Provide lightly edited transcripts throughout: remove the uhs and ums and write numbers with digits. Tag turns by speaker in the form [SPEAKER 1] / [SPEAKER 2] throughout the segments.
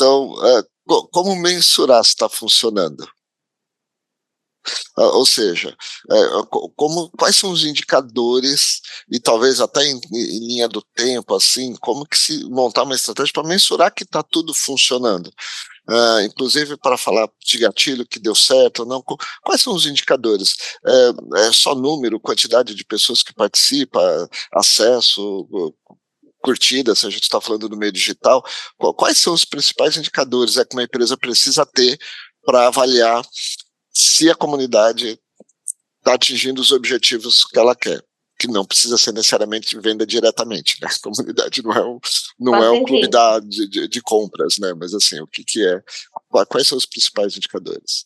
[SPEAKER 1] Então, como mensurar se está funcionando? Ou seja, quais são os indicadores, e talvez até em linha do tempo, assim, como que se montar uma estratégia para mensurar que está tudo funcionando? Inclusive para falar de gatilho que deu certo ou não, quais são os indicadores? É só número, quantidade de pessoas que participam, acesso, curtida, se a gente está falando do meio digital, quais são os principais indicadores que uma empresa precisa ter para avaliar se a comunidade está atingindo os objetivos que ela quer? Que não precisa ser necessariamente venda diretamente, né? A comunidade não é o clube de compras, né? Mas assim, o que é? Quais são os principais indicadores?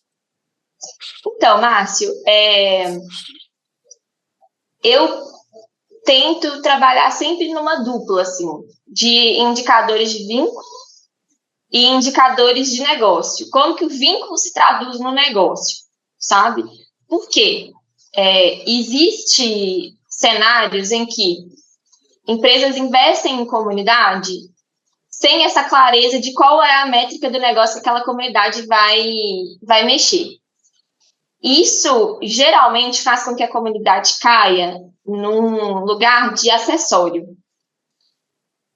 [SPEAKER 2] Então, Márcio, eu tento trabalhar sempre numa dupla, assim, de indicadores de vínculo e indicadores de negócio. Como que o vínculo se traduz no negócio, sabe? Por quê? Existe cenários em que empresas investem em comunidade sem essa clareza de qual é a métrica do negócio que aquela comunidade vai mexer. Isso geralmente faz com que a comunidade caia num lugar de acessório.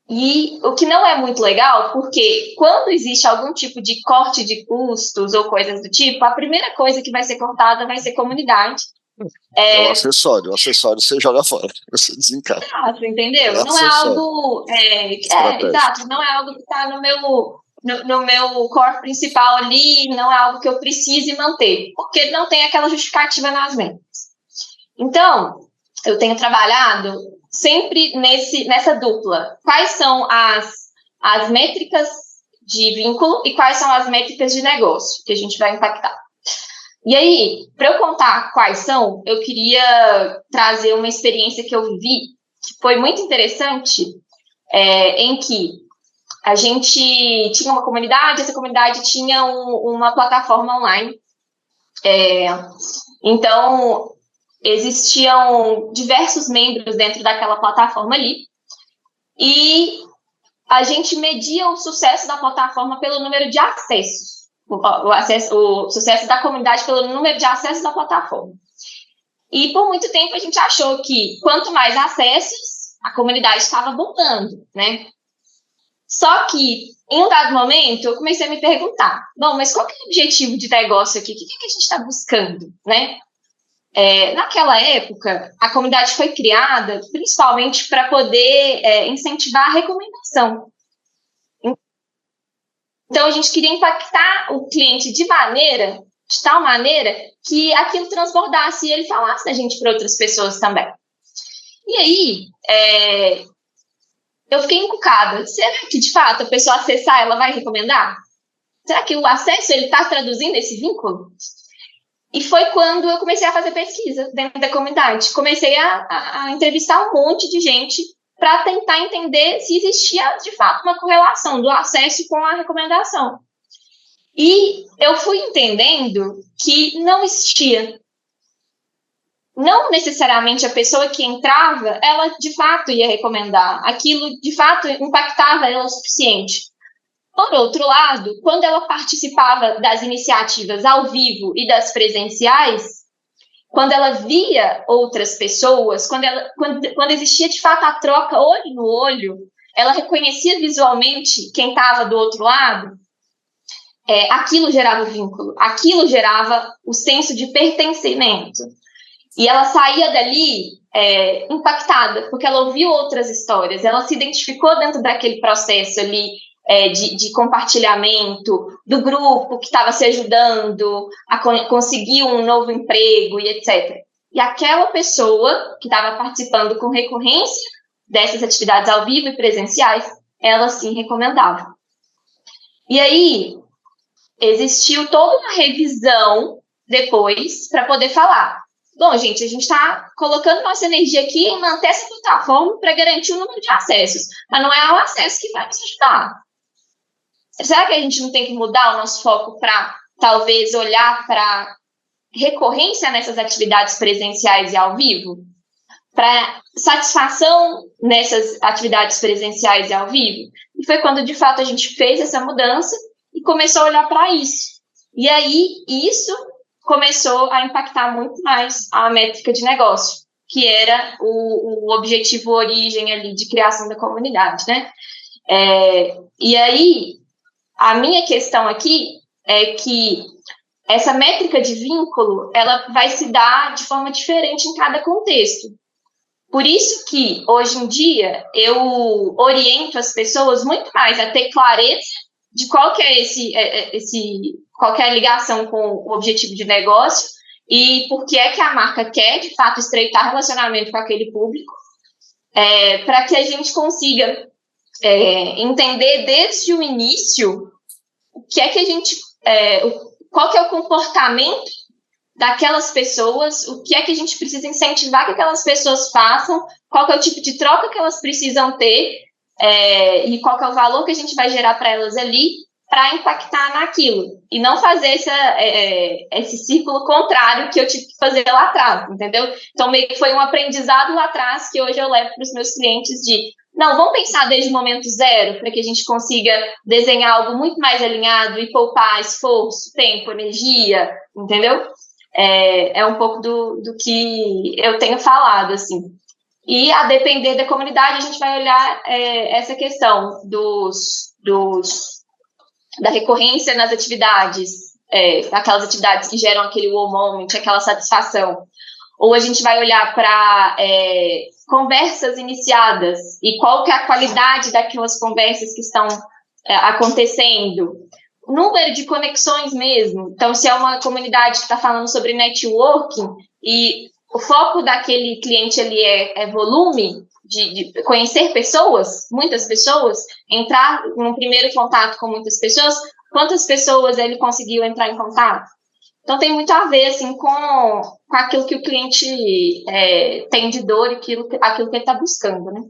[SPEAKER 2] E o que não é muito legal, porque quando existe algum tipo de corte de custos ou coisas do tipo, a primeira coisa que vai ser cortada vai ser comunidade.
[SPEAKER 1] É o acessório você joga fora, você desencaixa.
[SPEAKER 2] Exato, entendeu? Não é algo... exato, não é algo que está no meu core principal ali, não é algo que eu precise manter, porque não tem aquela justificativa nas vendas. Então, eu tenho trabalhado sempre nessa dupla. Quais são as métricas de vínculo e quais são as métricas de negócio que a gente vai impactar? E aí, para eu contar quais são, eu queria trazer uma experiência que eu vivi, que foi muito interessante, em que a gente tinha uma comunidade, essa comunidade tinha uma plataforma online. Então, existiam diversos membros dentro daquela plataforma ali, e a gente media o sucesso da plataforma pelo número de acessos. O sucesso da comunidade pelo número de acessos da plataforma. E por muito tempo a gente achou que quanto mais acessos, a comunidade estava bombando, né? Só que, em um dado momento, eu comecei a me perguntar, bom, mas qual que é o objetivo de negócio aqui? O que a gente está buscando, né? Naquela época, a comunidade foi criada principalmente para poder incentivar a recomendação. Então, a gente queria impactar o cliente de tal maneira, que aquilo transbordasse e ele falasse da gente para outras pessoas também. E aí, eu fiquei encucada. Será que, de fato, a pessoa acessar, ela vai recomendar? Será que o acesso, ele está traduzindo esse vínculo? E foi quando eu comecei a fazer pesquisa dentro da comunidade. Comecei a entrevistar um monte de gente para tentar entender se existia, de fato, uma correlação do acesso com a recomendação. E eu fui entendendo que não existia. Não necessariamente a pessoa que entrava, ela, de fato, ia recomendar. Aquilo, de fato, impactava ela o suficiente. Por outro lado, quando ela participava das iniciativas ao vivo e das presenciais, quando ela via outras pessoas, quando existia de fato a troca olho no olho, ela reconhecia visualmente quem estava do outro lado, aquilo gerava vínculo, aquilo gerava o senso de pertencimento. E ela saía dali impactada, porque ela ouviu outras histórias, ela se identificou dentro daquele processo ali, de compartilhamento, do grupo que estava se ajudando a conseguir um novo emprego e etc. E aquela pessoa que estava participando com recorrência dessas atividades ao vivo e presenciais, ela sim recomendava. E aí, existiu toda uma revisão depois para poder falar. Bom, gente, a gente está colocando nossa energia aqui em manter essa plataforma para garantir o número de acessos, mas não é o acesso que vai nos ajudar. Será que a gente não tem que mudar o nosso foco para, talvez, olhar para recorrência nessas atividades presenciais e ao vivo? Para satisfação nessas atividades presenciais e ao vivo? E foi quando, de fato, a gente fez essa mudança começou a olhar para isso. E aí, isso começou a impactar muito mais a métrica de negócio, que era o objetivo origem ali de criação da comunidade, né? E aí, a minha questão aqui é que essa métrica de vínculo, ela vai se dar de forma diferente em cada contexto. Por isso que, hoje em dia, eu oriento as pessoas muito mais a ter clareza de qual que é qual que é a ligação com o objetivo de negócio e por que é que a marca quer, de fato, estreitar relacionamento com aquele público, para que a gente consiga entender desde o início o que é que a gente... qual que é o comportamento daquelas pessoas, o que é que a gente precisa incentivar que aquelas pessoas façam, qual que é o tipo de troca que elas precisam ter, e qual que é o valor que a gente vai gerar para elas ali, para impactar naquilo, e não fazer esse círculo contrário que eu tive que fazer lá atrás, entendeu? Então, meio que foi um aprendizado lá atrás que hoje eu levo para os meus clientes não, vamos pensar desde o momento zero, para que a gente consiga desenhar algo muito mais alinhado e poupar esforço, tempo, energia, entendeu? É um pouco do que eu tenho falado, assim. E, a depender da comunidade, a gente vai olhar essa questão da recorrência nas atividades, aquelas atividades que geram aquele wow moment, aquela satisfação. Ou a gente vai olhar para conversas iniciadas e qual que é a qualidade daquelas conversas que estão acontecendo. O número de conexões mesmo. Então, se é uma comunidade que está falando sobre networking e o foco daquele cliente ali é volume, de conhecer pessoas, muitas pessoas, entrar num primeiro contato com muitas pessoas, quantas pessoas ele conseguiu entrar em contato? Então, tem muito a ver, assim, com aquilo que o cliente tem de dor e aquilo que ele está buscando, né?